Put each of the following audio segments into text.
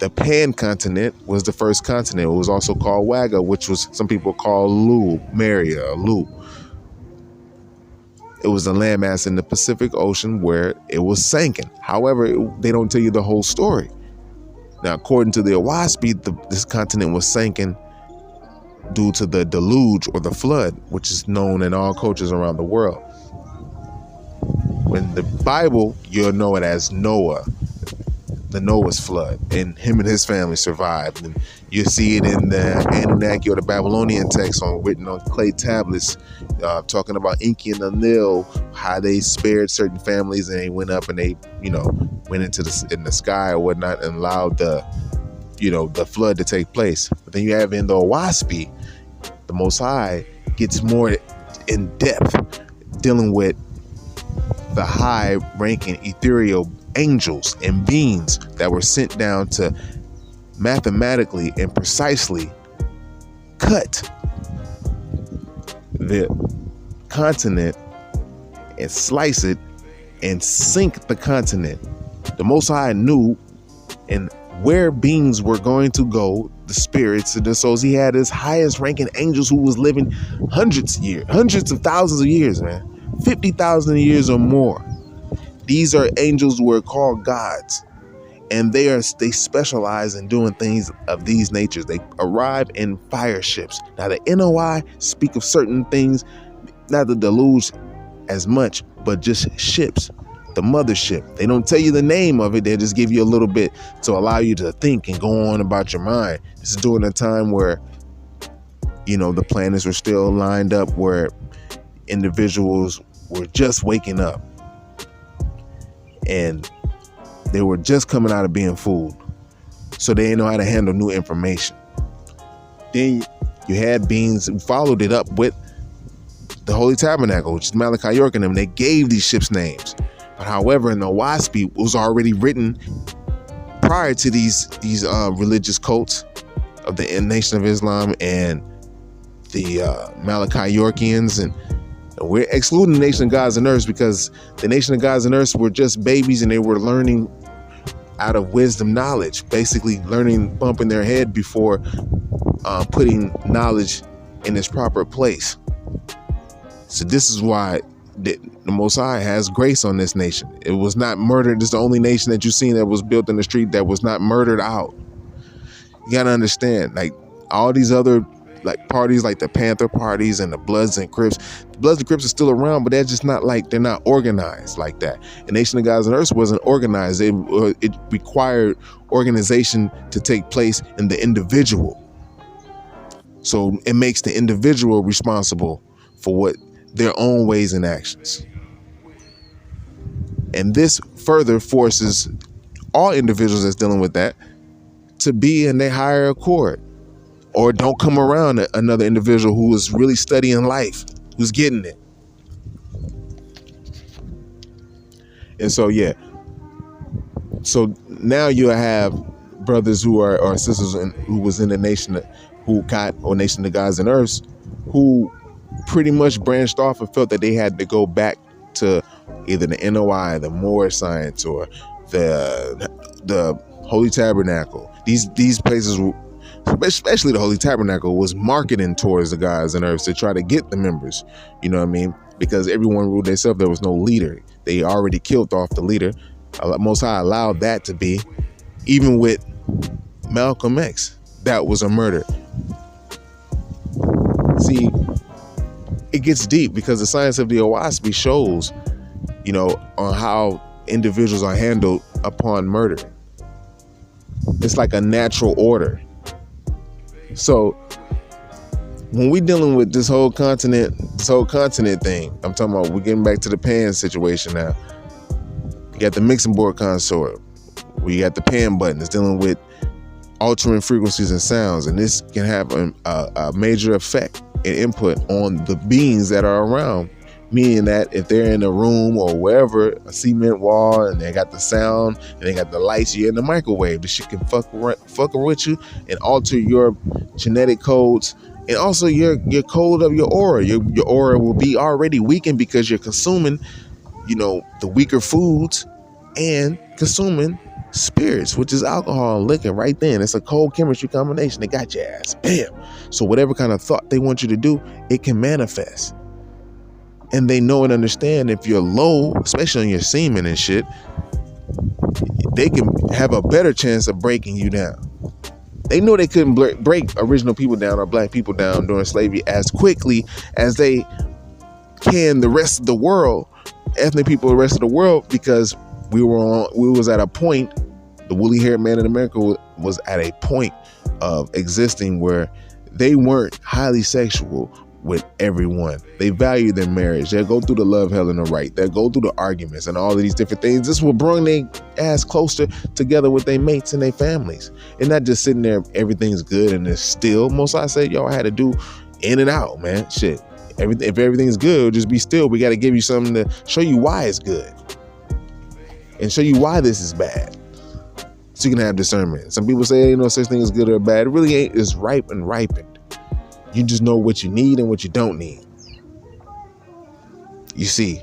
The Pan continent was the first continent. It was also called Waga, which was some people call Lu, Maria, Lu. It was a landmass in the Pacific Ocean where it was sinking. However, they don't tell you the whole story. Now, according to the OFFGRID, this continent was sinking due to the deluge or the flood, which is known in all cultures around the world. In the Bible, you'll know it as Noah, the Noah's flood, and him and his family survived. And you see it in the Anunnaki or the Babylonian text written on clay tablets, talking about Enki and Enlil, how they spared certain families and they went up and they, went into the sky or whatnot and allowed the flood to take place. But then you have in the OFFGRID, the Most High gets more in depth dealing with the high-ranking ethereal angels and beings that were sent down to mathematically and precisely cut the continent and slice it and sink the continent. The Most High knew and where beings were going to go, the spirits and the souls. He had his highest ranking angels who was living hundreds of thousands of years, man. 50,000 years or more. These are angels who are called gods, and they specialize in doing things of these natures. They arrive in fire ships. Now the NOI speak of certain things, not the deluge as much, but just ships. The mothership. They don't tell you the name of it. They just give you a little bit to allow you to think and go on about your mind. This is during a time where, the planets were still lined up, where individuals were just waking up and they were just coming out of being fooled. So they didn't know how to handle new information. Then you had beings who followed it up with the Holy Tabernacle, which is Malachi York and them. They gave these ships names. But however, in the OFFGRID was already written prior to these religious cults of the Nation of Islam and the Malachi Yorkians, and we're excluding the Nation of Gods and Earths because the Nation of Gods and Earths were just babies and they were learning out of wisdom knowledge, basically learning, bumping their head before putting knowledge in its proper place. So this is why the Most High has grace on this nation. It was not murdered. It's the only nation that you've seen that was built in the street that was not murdered out. You gotta understand, like all these other parties like the Panther parties and the Bloods and Crips. The Bloods and Crips are still around, but they're just not they're not organized like that. The Nation of Gods and Earths wasn't organized. It required organization to take place in the individual. So it makes the individual responsible for what their own ways and actions. And this further forces all individuals that's dealing with that to be in their higher accord, or don't come around another individual who is really studying life, who's getting it. And so, yeah. So now you have brothers who are, or sisters who was in the nation, who got, or Nation of Gods and Earths, who pretty much branched off and felt that they had to go back to either the NOI, the Moorish science, or the Holy Tabernacle. These places, especially the Holy Tabernacle, was marketing towards the Gods and Earths to try to get the members. You know what I mean? Because everyone ruled themselves. There was no leader. They already killed off the leader. Most High allowed that to be. Even with Malcolm X, that was a murder. See, it gets deep because the science of the OFFGRID shows, on how individuals are handled upon murder. It's like a natural order. So when we're dealing with this whole continent thing, I'm talking about, we're getting back to the Pan situation now. You got the mixing board consort, where you got the Pan button that's dealing with altering frequencies and sounds, and this can have a major effect and input on the beings that are around. Meaning that if they're in a room or wherever, a cement wall, and they got the sound and they got the lights, you're in the microwave. This shit can fuck with you and alter your genetic codes, and also your code of your aura. Your aura will be already weakened because you're consuming, the weaker foods and consuming spirits, which is alcohol and liquor right then. It's a cold chemistry combination. They got your ass. Bam. So whatever kind of thought they want you to do, it can manifest. And they know and understand if you're low, especially on your semen and shit, they can have a better chance of breaking you down. They know they couldn't break original people down or black people down during slavery as quickly as they can the rest of the world, ethnic people, the rest of the world, because we was at a point, the woolly-haired man in America was at a point of existing where they weren't highly sexual with everyone. They value their marriage. They'll go through the love, hell, and the right. They'll go through the arguments and all of these different things. This will bring their ass closer together with their mates and their families. And not just sitting there, everything's good and it's still. Most I say, y'all had to do in and out, man. Shit. If everything's good, just be still. We got to give you something to show you why it's good and show you why this is bad, so you can have discernment. Some people say, no such thing as good or bad. It really ain't. It's ripe and ripened. You just know what you need and what you don't need. You see.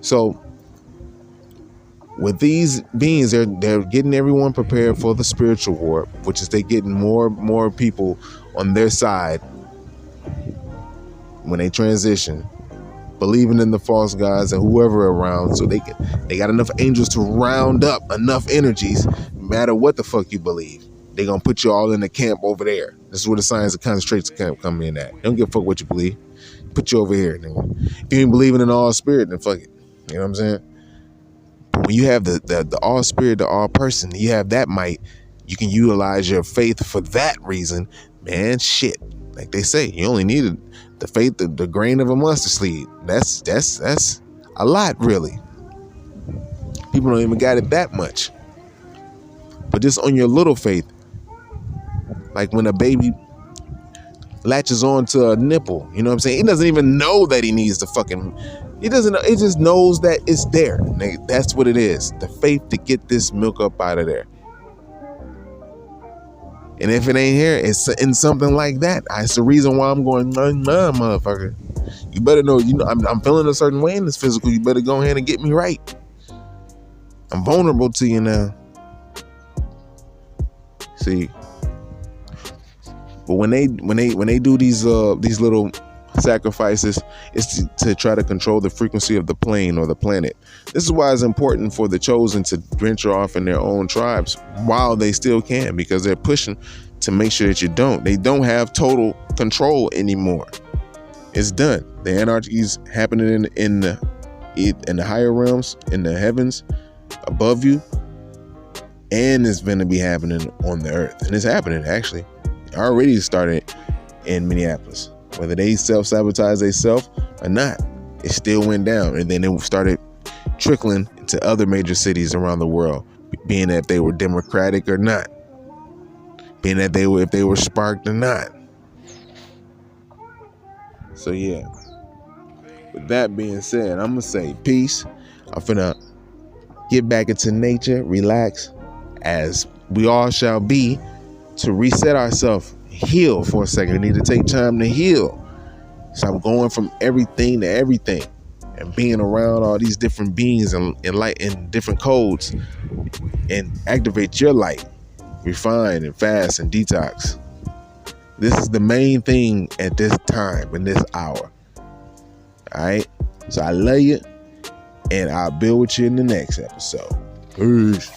So with these beings, they're getting everyone prepared for the spiritual war, which is they getting more people on their side when they transition, believing in the false gods and whoever around, so they got enough angels to round up enough energies, no matter what the fuck you believe. They gonna put you all in the camp over there. This is where the science of concentration camp come in at. Don't give a fuck what you believe. Put you over here. Nigga. If you ain't believing in all spirit, then fuck it. You know what I'm saying? But when you have the all spirit, the all person, you have that might, you can utilize your faith for that reason. Man, shit. Like they say, you only needed the faith, the grain of a mustard seed. That's a lot, really. People don't even got it that much. But just on your little faith, like when a baby latches on to a nipple, you know what I'm saying? He doesn't even know that he needs the fucking, he doesn't know, it just knows that it's there. That's what it is. The faith to get this milk up out of there. And if it ain't here, it's in something like that. It's the reason why I'm going, nah, motherfucker. You better know, I'm feeling a certain way in this physical. You better go ahead and get me right. I'm vulnerable to you now. See, but when they do these little sacrifices, it's to try to control the frequency of the plane or the planet. This is why it's important for the chosen to venture off in their own tribes while they still can, because they're pushing to make sure that they don't have total control anymore. It's done. The anarchy is happening in the higher realms, in the heavens above you, and it's going to be happening on the earth. And it's happening, actually. It already started in Minneapolis. Whether they self-sabotage themselves or not, it still went down. And then it started trickling into other major cities around the world, being that they were democratic or not, being that if they were sparked or not. So yeah, with that being said, I'm gonna say peace. I'm finna get back into nature, relax, as we all shall be, to reset ourselves, heal for a second. We need to take time to heal. Stop going from everything to everything and being around all these different beings and light and different codes, and activate your light, refine and fast and detox. This is the main thing at this time, in this hour. All right. So I love you, and I'll build with you in the next episode. Peace.